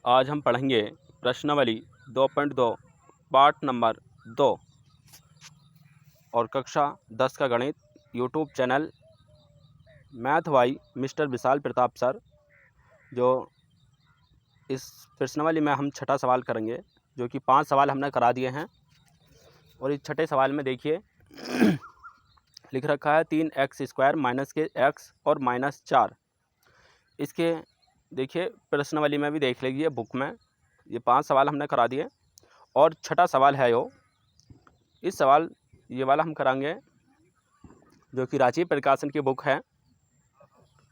आज हम पढ़ेंगे प्रश्नावली 2.2 पार्ट नंबर 2 और कक्षा 10 का गणित YouTube channel math Y mister Vishal Pratap sir. जो इस प्रश्नावली में हम छठा सवाल करेंगे, जो कि 5 सवाल हमने करा दिए हैं। और इस छठे सवाल में देखिए लिख रखा है 3x² माइनस के x और -4। इसके देखिए प्रश्नावली में भी देख लीजिए बुक में, ये 5 सवाल हमने करा दिए और छठा सवाल है इस सवाल ये वाला हम कराएंगे, जो कि राजीव प्रकाशन की बुक है।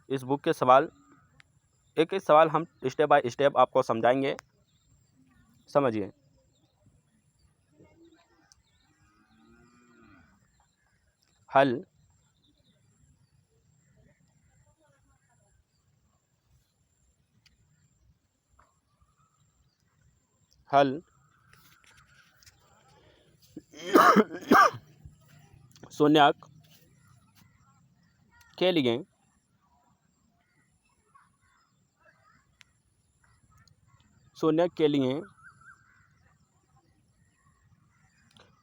इस बुक के सवाल एक एक सवाल हम स्टेप बाय स्टेप आपको समझाएंगे, समझिए। हल हल शून्यक के लिए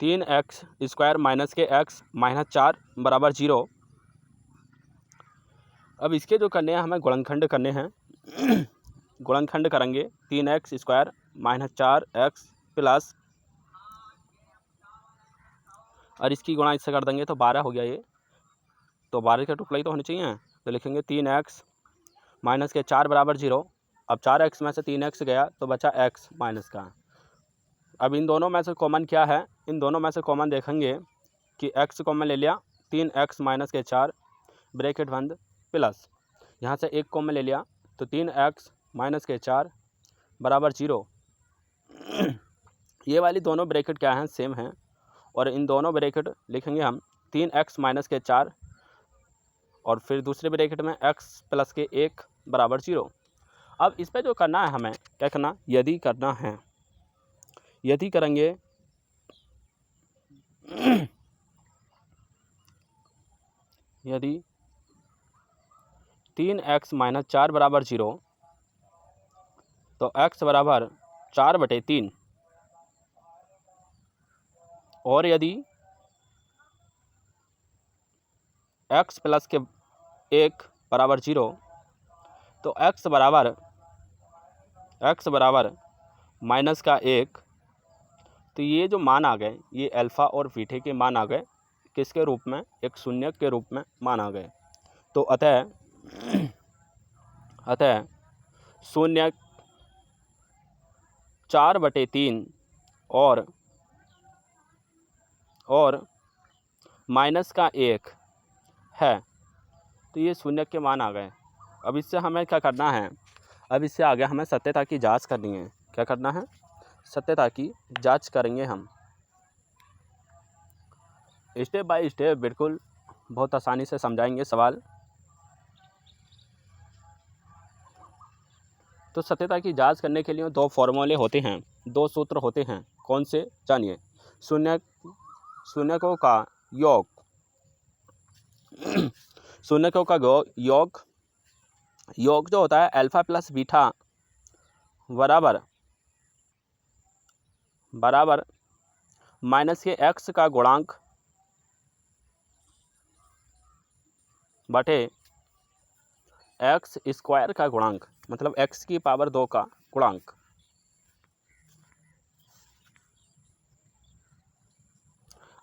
3x² माइनस के x -4 बराबर 0। अब इसके जो करने हैं हमें गुणनखंड करने हैं। गुणनखंड करेंगे 3x² -4x प्लस, और इसकी गुणा इससे कर देंगे तो 12 हो गया ये। तो 12 का टुकड़ा ही तो होने चाहिए, तो लिखेंगे 3x माइनस के 4 बराबर 0। अब 4x में से 3x गया तो बचा x माइनस का। अब इन दोनों में से कॉमन क्या है, इन दोनों में से कॉमन देखेंगे कि x कॉमन ले लिया, 3x माइनस के 4 ब्रैकेट बंद प्लस, यहाँ से एक कॉमन ले लिया तो 3x माइनस के 4 बराबर 0। ये वाली दोनों ब्रैकेट क्या हैं, सेम हैं। और इन दोनों ब्रैकेट लिखेंगे हम 3x माइनस के 4 और फिर दूसरे ब्रैकेट में x प्लस के 1 बराबर 0। अब इस पे जो करना है हमें क्या करना, यदि करना है। यदि करेंगे यदि 3x माइनस 4 बराबर 0 तो x बराबर 4/3, और यदि x प्लस के 1 बराबर 0 तो x बराबर माइनस का 1। तो ये जो मान आ गए ये अल्फ़ा और बीटा के मान आ गए, किसके रूप में, एक शून्य के रूप में मान आ गए। तो अतः शून्य 4/3 और माइनस का 1 है, तो ये शून्य के मान आ गए। अब इससे हमें क्या करना है, अब इससे आगे हमें सत्यता की जांच करनी है। क्या करना है, सत्यता की जांच करेंगे हम स्टेप बाय स्टेप, बिल्कुल बहुत आसानी से समझाएंगे सवाल। तो सत्यता की जांच करने के लिए 2 फॉर्मूले होते हैं, 2 सूत्र होते हैं। कौन से, जानिए। शून्यकों का योग शून्यकों का योग जो होता है अल्फ़ा प्लस बीटा बराबर माइनस के x का गुणांक बटे x² का गुणांक, मतलब x की पावर 2 का गुणांक।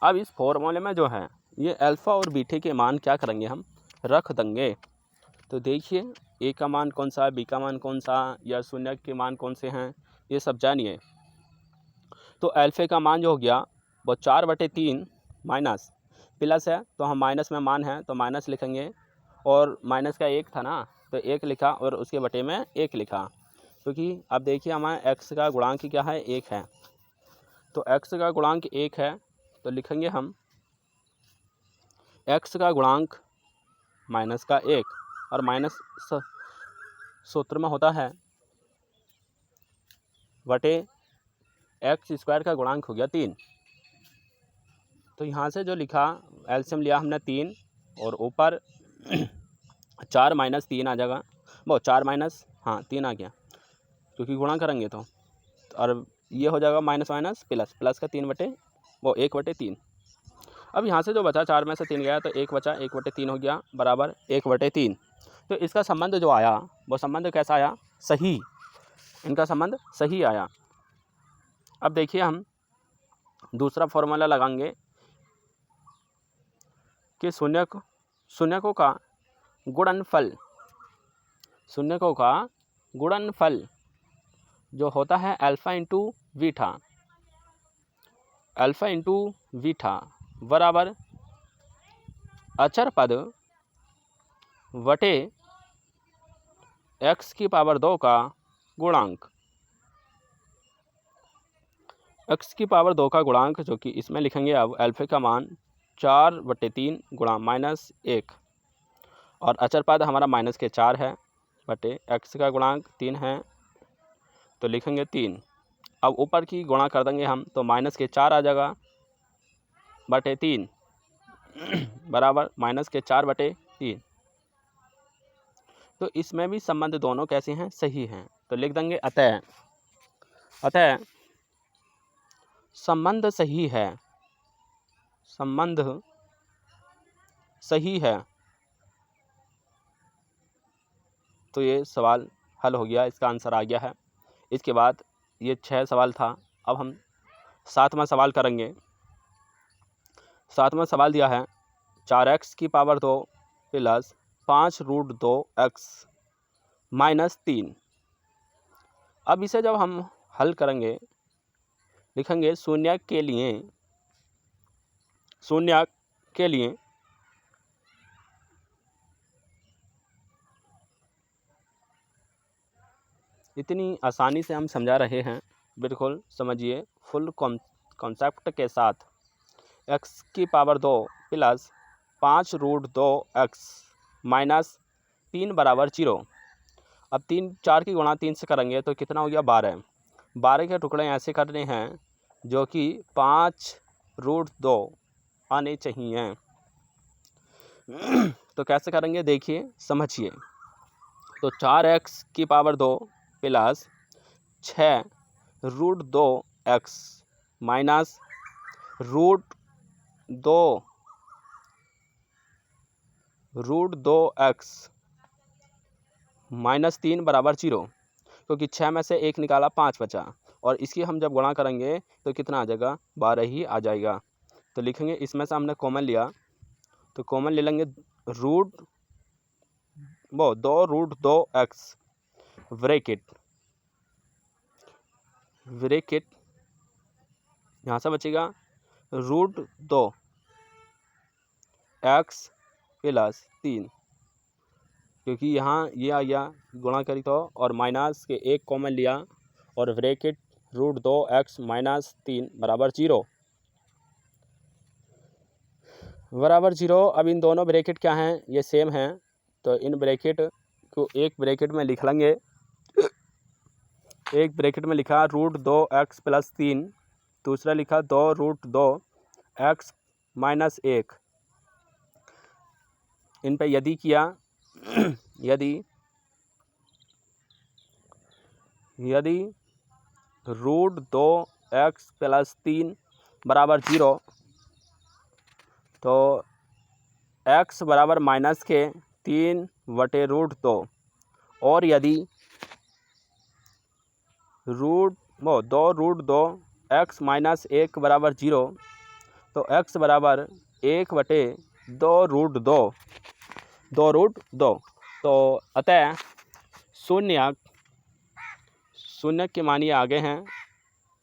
अब इस फॉर्मूले में जो है ये अल्फ़ा और बीटा के मान क्या करेंगे, हम रख देंगे। तो देखिए ए का मान कौन सा है, बी का मान कौन सा, या शून्य के मान कौन से हैं, ये सब जानिए। तो अल्फ़ा का मान जो हो गया वो 4/3 माइनस प्लस है, तो हम माइनस में मान है तो माइनस लिखेंगे, और माइनस का 1 था ना तो 1 लिखा और उसके बटे में 1 लिखा, क्योंकि अब देखिए हमारे x का गुणांक क्या है, 1 है। तो x का गुणांक 1 है तो लिखेंगे हम x का गुणांक माइनस का 1, और माइनस सूत्र में होता है बटे x² का गुणांक हो गया 3। तो यहाँ से जो लिखा एलसीएम लिया हमने 3, और ऊपर 4 - 3 आ जाएगा, वो 4 - 3 आ गया। क्योंकि गुणा करेंगे तो। और ये हो जाएगा माइनस माइनस प्लस, प्लस का 1/3। अब यहाँ से जो बचा 4 में से 3 गया तो 1 बचा, 1/3 हो गया बराबर 1/3। तो इसका संबंध जो आया वो संबंध कैसा आया? सही। इनका संबंध सही आया। अब देखिए हम दूसरा फॉर्मूला लगाएंगे कि शून्यकों का गुणनफल जो होता है अल्फ़ा इंटू बीटा बराबर अचर पद बटे x की पावर 2 का गुणांक। x की पावर 2 का गुणांक जो कि इसमें लिखेंगे अब अल्फ़ा का मान 4/3 गुणा -1 और अचर पद हमारा -4 है बटे x का गुणांक 3 है तो लिखेंगे 3। अब ऊपर की गुणा कर देंगे हम तो -4 आ जाएगा बटे 3 बराबर -4/3। तो इसमें भी संबंध दोनों कैसे हैं? सही हैं। तो लिख देंगे अतः संबंध सही है। तो ये सवाल हल हो गया, इसका आंसर आ गया है। इसके बाद ये 6 सवाल था। अब हम 7वां सवाल करेंगे। 7वां सवाल दिया है 4x की पावर 2 प्लस 5√2x -3। अब इसे जब हम हल करेंगे लिखेंगे शून्य के लिए इतनी आसानी से हम समझा रहे हैं, बिल्कुल समझिए फुल कॉन्सेप्ट के साथ। x की पावर 2 प्लस 5√2x -3 बराबर 0। अब 4 की गुणा 3 से करेंगे तो कितना हो गया? 12। 12 के टुकड़े ऐसे करने हैं जो कि 5√2 आने चाहिए। तो कैसे करेंगे देखिए समझिए। तो 4x की पावर 2 प्लस 6√2x -√2x -3 बराबर 0। क्योंकि 6 में से 1 निकाला 5 बचा और इसकी हम जब गुणा करेंगे तो कितना आ जाएगा? 12 ही आ जाएगा। तो लिखेंगे इसमें से हमने कॉमन लिया तो कॉमन ले लेंगे 2√2x ब्रैकेट यहाँ से बचेगा √2x प्लस 3 क्योंकि यहाँ ये आ गया गुणा करी तो और माइनस के 1 कॉमन लिया और ब्रैकेट √2x -3 बराबर 0। अब इन दोनों ब्रैकेट क्या हैं? ये सेम हैं तो इन ब्रैकेट को एक ब्रैकेट में लिख लेंगे। एक ब्रैकेट में लिखा √2x प्लस 3, दूसरा लिखा 2√2x -1। इन पे यदि किया यदि √2x प्लस 3 बराबर 0 तो x बराबर -3/√2 और यदि 2√2x -1 बराबर 0 तो x बराबर 1/2√2। तो अतः शून्य के मान ये आगे हैं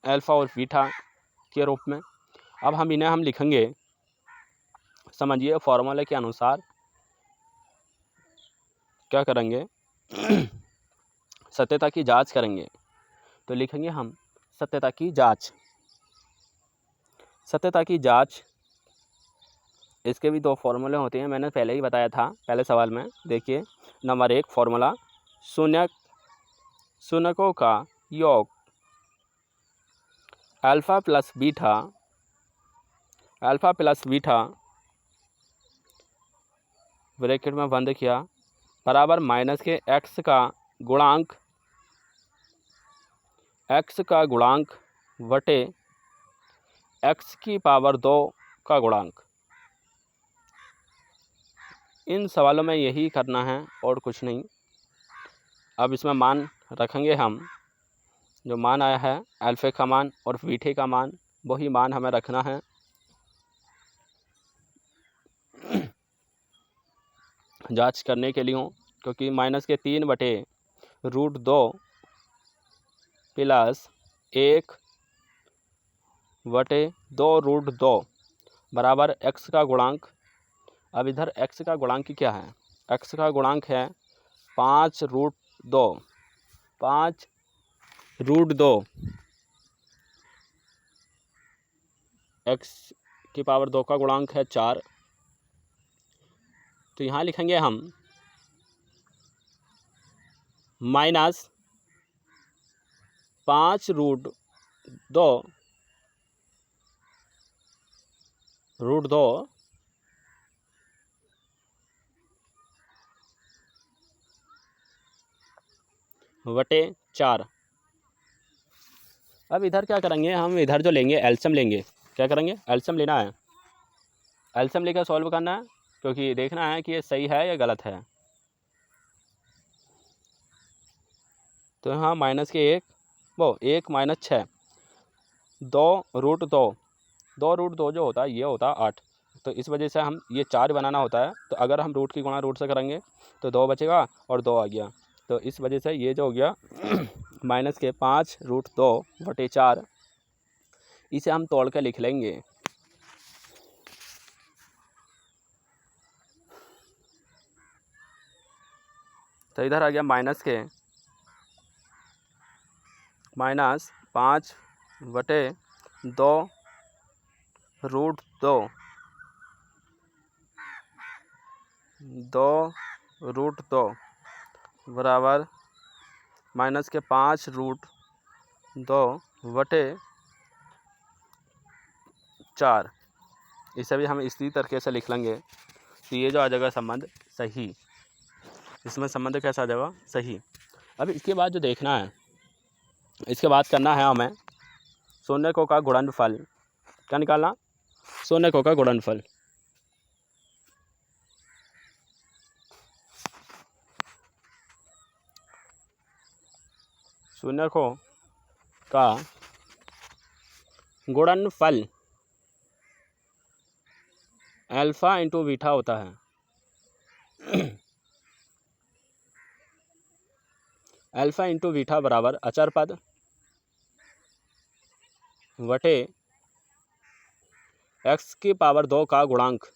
अल्फ़ा और बीटा के रूप में। अब हम इन्हें लिखेंगे, समझिए फॉर्मूले के अनुसार क्या करेंगे सत्यता की जांच करेंगे। तो लिखेंगे हम सत्यता की जांच। इसके भी 2 फॉर्मूले होते हैं, मैंने पहले ही बताया था पहले सवाल में। देखिए नंबर 1 फॉर्मूला शून्यकों का योग अल्फ़ा प्लस बीटा ब्रैकेट में बंद किया बराबर माइनस के x का गुणांक एक्स का गुणांक बटे एक्स की पावर 2 का गुणांक। इन सवालों में यही करना है और कुछ नहीं। अब इसमें मान रखेंगे हम, जो मान आया है अल्फा का मान और बीटा का मान, वही मान हमें रखना है। जांच करने के लिए हूँ, क्योंकि -3/√2 प्लस 1/2√2 बराबर एक्स का गुणांक। अब इधर एक्स का गुणांक क्या है? एक्स का गुणांक है 5√2। 5√2 एक्स की पावर 2 का गुणांक है 4। तो यहाँ लिखेंगे हम -5√2 बटे 4। अब इधर क्या करेंगे हम? इधर जो लेंगे एलसीएम लेंगे। क्या करेंगे? एलसीएम लेना है। एलसीएम लेकर सॉल्व करना है, क्योंकि देखना है कि ये सही है या गलत है। तो यहाँ -1 -6 2√2 2√2 जो होता है ये होता है 8। तो इस वजह से हम ये 4 बनाना होता है। तो अगर हम रूट की गुणा रूट से करेंगे तो 2 बचेगा और 2 आ गया। तो इस वजह से ये जो हो गया -5√2 बटे 4, इसे हम तोड़ के लिख लेंगे। तो इधर आ गया -5/2√2 2√2 बराबर -5√2 बटे 4। इसे भी हम इसी तरीके से लिख लेंगे। तो ये जो आ जाएगा संबंध सही। इसमें संबंध कैसा आ जाएगा? सही। अब इसके बाद जो देखना है, इसके बाद करना है हमें शून्यकों का गुणनफल। क्या निकालना? शून्यकों का गुणनफल। शून्यकों का गुणनफल अल्फा इंटू बीटा होता है। अल्फा इंटू बीटा बराबर अचर पद बटे एक्स की पावर 2 का गुणांक।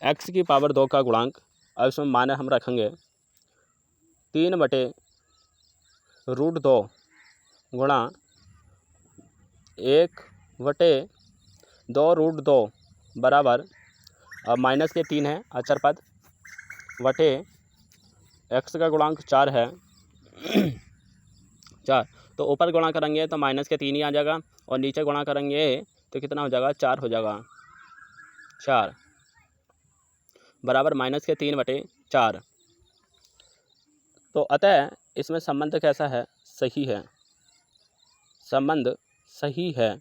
एक्स की पावर 2 का गुणांक। अब इसमें मान हम रखेंगे 3/√2 गुणा 1/2√2 बराबर, अब माइनस के 3 है अचर पद, बटे एक्स का गुणांक 4 है 4। तो ऊपर गुणा करेंगे तो -3 ही आ जाएगा, और नीचे गुणा करेंगे तो कितना हो जाएगा? 4 हो जाएगा। 4 बराबर -3/4। तो अतः इसमें संबंध कैसा है? सही है। संबंध सही है।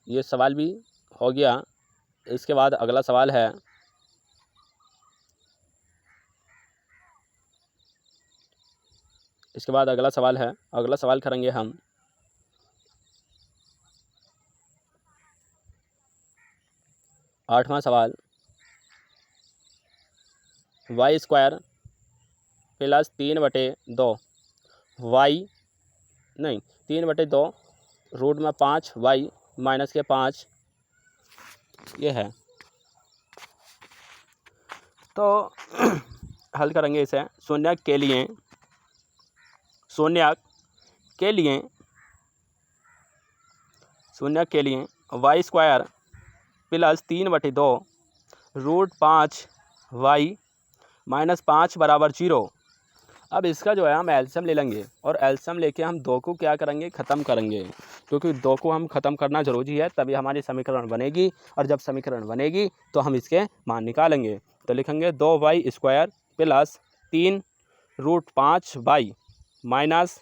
ये सवाल भी हो गया। इसके बाद अगला सवाल है अगला सवाल करेंगे हम आठवां सवाल। y² प्लस 3/2 3/2 रूट में 5y -5 ये है। तो हल करेंगे इसे। शून्य के लिए y² प्लस 3/2 रूट 5y -5 बराबर 0। अब इसका जो है हम एलसीएम ले लेंगे, और एलसीएम लेके हम 2 को क्या करेंगे? ख़त्म करेंगे, क्योंकि 2 को हम ख़त्म करना ज़रूरी है, तभी हमारी समीकरण बनेगी। और जब समीकरण बनेगी तो हम इसके मान निकालेंगे। तो लिखेंगे 2y² प्लस 3 √5 माइनस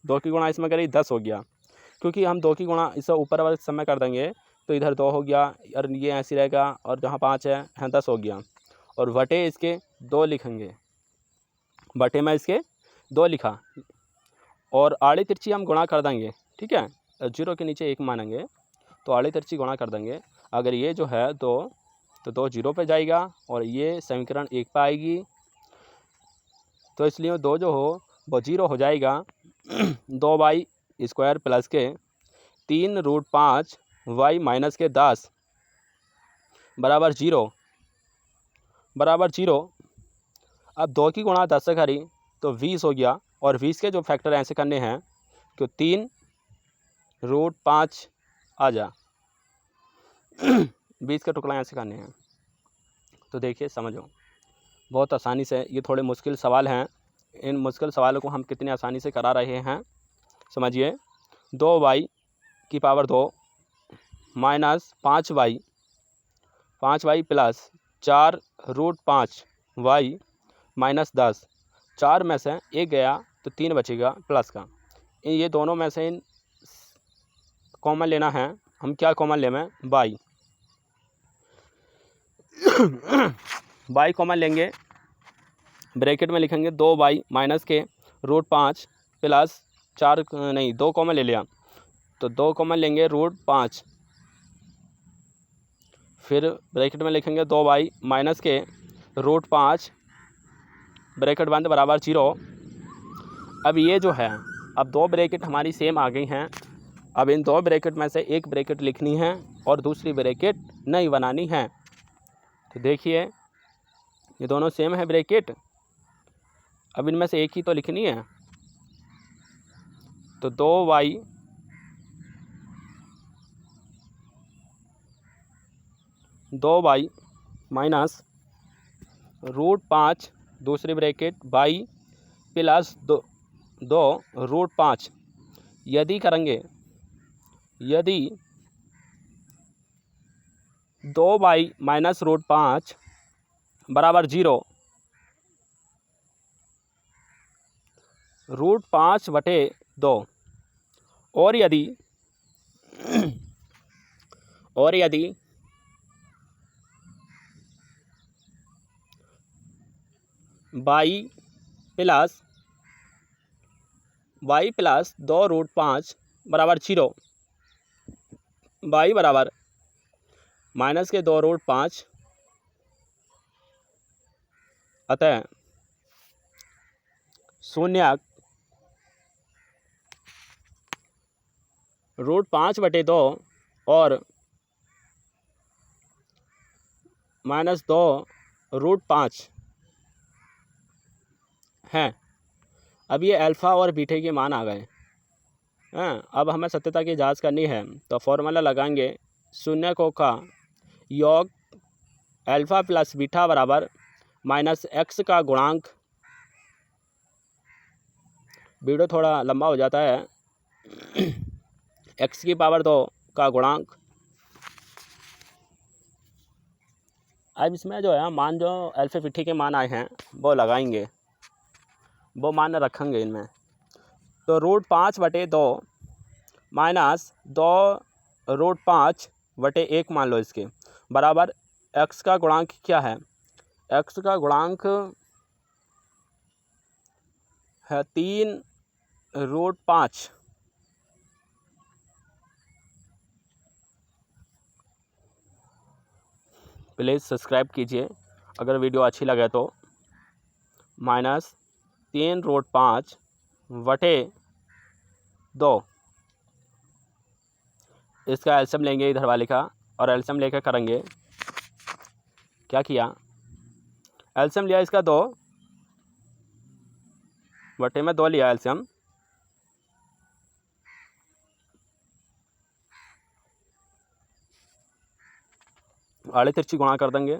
2 की गुणा इसमें करी 10 हो गया, क्योंकि हम 2 की गुणा इसे ऊपर वाले समय कर देंगे तो इधर 2 हो गया और ये ऐसे रहेगा और जहाँ 5 है 10 हो गया, और बटे इसके 2 लिखेंगे, बटे में इसके 2 लिखा, और आड़ी तिरछी हम गुणा कर देंगे, ठीक है, 0 के नीचे 1 मानेंगे तो आड़ी तिरछी गुणा कर देंगे। अगर ये जो है 2 तो 2 0 पे जाएगा और ये समीकरण 1 पे आएगी, तो इसलिए 2 जो हो वो 0 हो जाएगा। 2y² प्लस के 3√5y माइनस के 10 बराबर 0 बराबर 0। अब 2 की गुणा 10 से करी तो 20 हो गया, और 20 के जो फैक्टर ऐसे करने हैं कि 3√5 आ जा 20 के टुकड़ा ऐसे करने हैं। तो देखिए समझो, बहुत आसानी से, ये थोड़े मुश्किल सवाल हैं, इन मुश्किल सवालों को हम कितनी आसानी से करा रहे हैं समझिए। 2y² minus 5y plus 4√5y minus 10, 4 में से 1 गया तो 3 बचेगा प्लस का, ये दोनों में से इन कॉमन लेना है। हम क्या कॉमन लेंगे? y y कॉमन लेंगे, ब्रैकेट में लिखेंगे 2y माइनस के √5 प्लस 2 कॉमन ले लिया तो 2 कॉमन लेंगे √5, फिर ब्रैकेट में लिखेंगे 2y माइनस के √5 ब्रैकेट बंद बराबर 0। अब ये जो है, अब 2 ब्रैकेट हमारी सेम आ गई हैं, अब इन 2 ब्रैकेट में से एक ब्रैकेट लिखनी है और दूसरी ब्रैकेट नहीं बनानी है। तो देखिए ये दोनों सेम है ब्रैकेट, अब इनमें से एक ही तो लिखनी है, तो 2y माइनस √5 दूसरी ब्रैकेट y प्लस 2√5, यदि करेंगे, यदि 2y माइनस √5 बराबर 0, √5/2, और यदि y प्लस 2√5 बराबर 0, y बराबर माइनस के 2√5, अतः 0 √5/2 और माइनस 2√5 हैं। अब ये अल्फ़ा और बीटा के मान आ गए हैं। अब हमें सत्यता की जांच करनी है, तो फॉर्मूला लगाएंगे, शून्यकों का योग अल्फ़ा प्लस बीटा बराबर माइनस x का गुणांक, वीडियो थोड़ा लंबा हो जाता है, x⁻2 का गुणांक। अब इसमें जो है मान, जो अल्फ़ा बीटा के मान आए हैं वो लगाएंगे, वो मान रखेंगे इनमें, तो √5/2 माइनस 2√5/1 मान लो इसके, बराबर x का गुणांक क्या है? x का गुणांक है 3√5। प्लीज़ सब्सक्राइब कीजिए अगर वीडियो अच्छी लगे तो। माइनस 3√5/2, इसका एलसीएम लेंगे इधर वाले का, और एलसीएम लेकर करेंगे, क्या किया, एलसीएम लिया इसका 2/2 लिया एलसीएम, आड़े तिरछी गुणा कर देंगे,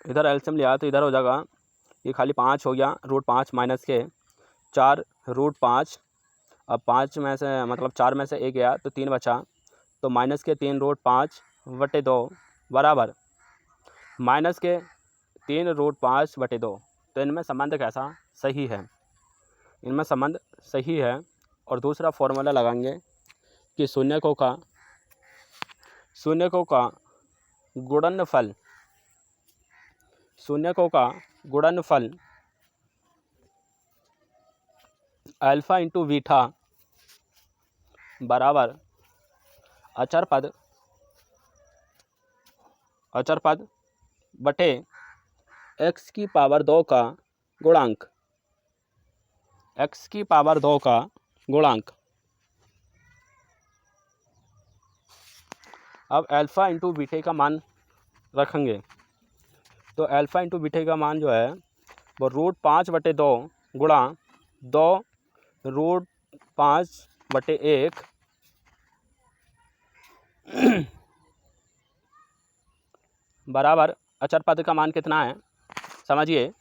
इधर एलसीएम लिया तो इधर हो जाएगा, ये खाली 5 हो गया, √5 माइनस के 4√5, अब 5 में से मतलब 4 में से 1 गया तो 3 बचा, तो माइनस के 3√5/2 बराबर माइनस के 3√5/2। तो इनमें संबंध कैसा सही है, इनमें संबंध सही है। और दूसरा फॉर्मूला लगाएंगे कि शून्यकों का गुणनफल, शून्यकों का गुणनफल अल्फ़ा इंटू बीटा बराबर अचर पद बटे x की पावर 2 का गुणांक, x की पावर 2 का गुणांक। अब अल्फ़ा इंटू बीटा का मान रखेंगे, तो अल्फ़ा इंटू बीटा का मान जो है वो √5/2 गुणा 2√5/1 बराबर अचर पद का मान कितना है समझिए।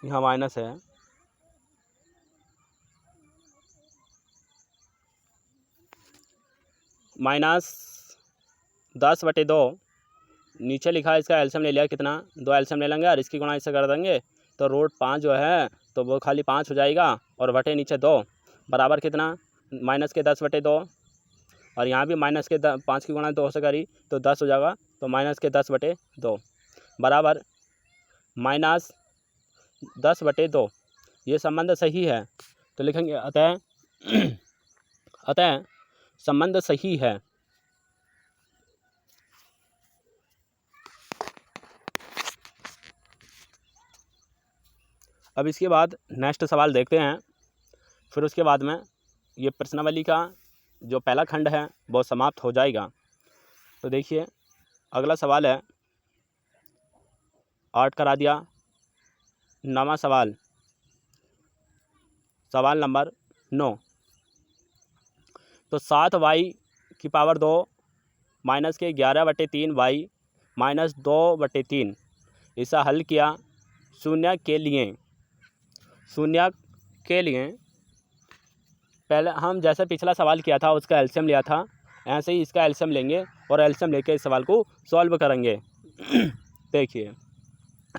यहाँ माइनस है, -10/2 नीचे लिखा है, इसका एलसीएम ले लिया कितना, 2 एलसीएम ले लेंगे और इसकी गुणा इससे कर देंगे तो √5 जो है तो वो खाली 5 हो जाएगा और बटे नीचे 2 बराबर कितना -10/2। और यहाँ भी -5 की गुणा 2 से करी तो 10 हो जाएगा, तो -10/2 बराबर -10/2। ये संबंध सही है तो लिखेंगे अतः संबंध सही है। अब इसके बाद नेक्स्ट सवाल देखते हैं, फिर उसके बाद में ये प्रश्नावली का जो पहला खंड है वो समाप्त हो जाएगा। तो देखिए अगला सवाल है 8 करा दिया। नवा सवाल, सवाल नंबर 9। तो 7y की पावर 2 माइनस के 11/3y माइनस 2/3 इसे हल किया शून्य के लिए। पहले हम जैसे पिछला सवाल किया था उसका एलसीएम लिया था, ऐसे ही इसका एलसीएम लेंगे और एलसीएम लेके इस सवाल को सॉल्व करेंगे। देखिए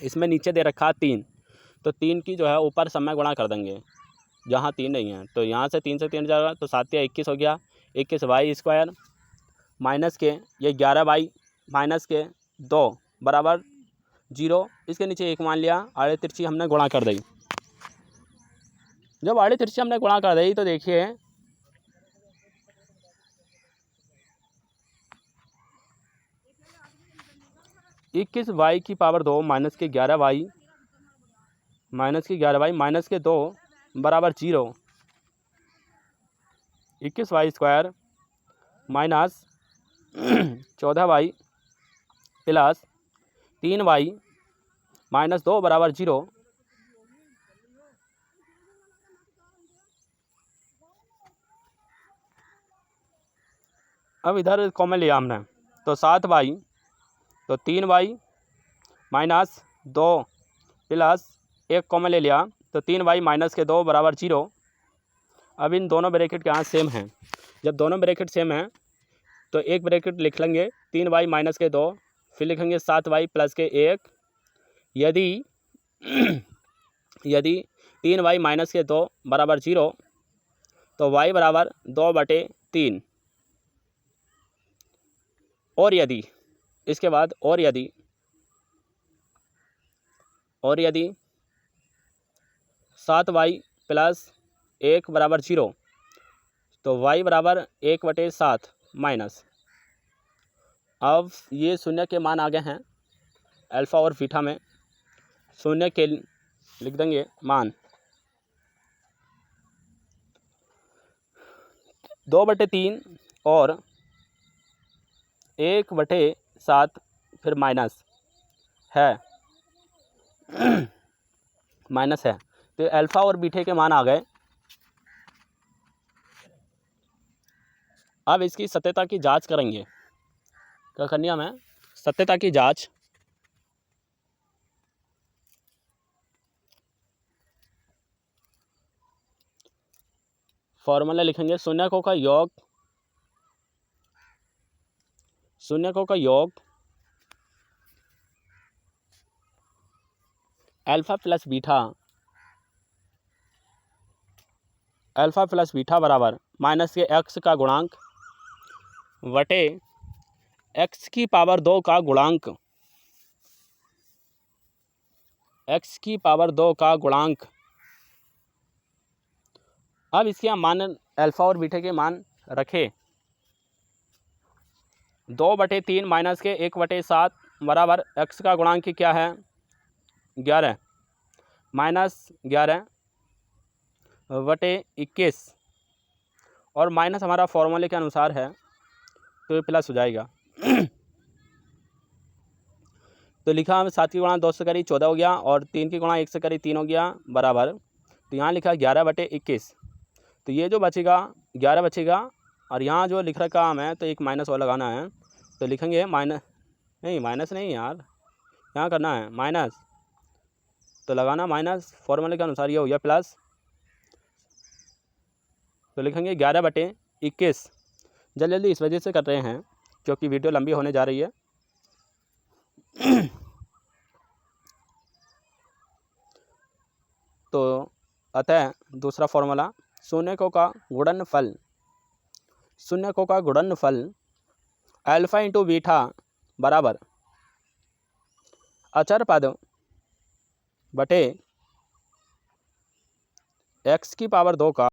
इसमें नीचे दे रखा 3, तो 3 की जो है ऊपर समय गुणा कर देंगे जहाँ 3 नहीं है, तो यहाँ से 3 से 3 जाएगा तो 7 या 21 हो गया। 21y² माइनस के ये 11y माइनस के 2 बराबर 0। इसके नीचे 1 मान लिया, आड़े तिरछी हमने गुणा कर दी। जब आड़े तिरछी हमने गुणा कर दी तो देखिए y की पावर 2 माइनस के 11y माइनस के 2 बराबर 0। 21y² minus 14y plus 3y minus 2 बराबर 0। अब इधर कॉमन लिया हमने तो 7y, तो 3y माइनस 2 प्लस 1 कॉमन ले लिया तो 3y माइनस के 2 बराबर 0। अब इन दोनों ब्रैकेट के यहाँ सेम हैं, जब दोनों ब्रैकेट सेम हैं तो एक ब्रैकेट लिख लेंगे 3y माइनस के 2, फिर लिखेंगे 7y प्लस के 1। यदि 3y माइनस के 2 बराबर 0 तो y बराबर 2/3। और यदि इसके बाद और यदि 7y प्लस 1 बराबर 0 तो y बराबर 1/7 माइनस। अब ये शून्य के मान आ गए हैं अल्फ़ा और बीटा में, शून्य के लिख देंगे मान 2/3 और 1/7 फिर माइनस है तो अल्फ़ा और बीटा के मान आ गए। अब इसकी सत्यता की जांच करेंगे। क्या करनी है हमें? सत्यता की जांच। फॉर्मूला लिखेंगे शून्यकों का योग, शून्यकों का योग alpha plus beta, alpha plus beta बराबर माइनस के एक्स का गुणांक वटे एक्स की पावर 2 का गुणांक, एक्स की पावर 2 का गुणांक। अब इसके हम मान अल्फा और बीटा के मान रखें। 2/3 माइनस के 1/7 बराबर एक्स का गुणांक क्या है 11 माइनस 11/21 और माइनस हमारा फॉर्मूले के अनुसार है तो ये प्लस हो जाएगा। तो लिखा हम 7 की गुणा 2 से करी 14 हो गया और 3 की गुणा 1 से करी 3 हो गया बराबर, तो यहाँ लिखा 11/21। तो ये जो बचेगा 11 बचेगा और यहाँ जो लिख रखा हमें तो एक माइनस और लगाना है, तो लिखेंगे माइनस नहीं यार, यहाँ करना है माइनस, तो लगाना माइनस, फॉर्मूले के अनुसार ये हो गया प्लस, तो लिखेंगे 11/21। जल्दी इस वजह से कर रहे हैं क्योंकि वीडियो लंबी होने जा रही है। तो अतः दूसरा फॉर्मूला शून्यकों का गुणनफल, शून्यकों का गुणनफल अल्फा इंटू बीटा बराबर अचर पद बटे एक्स की पावर 2 का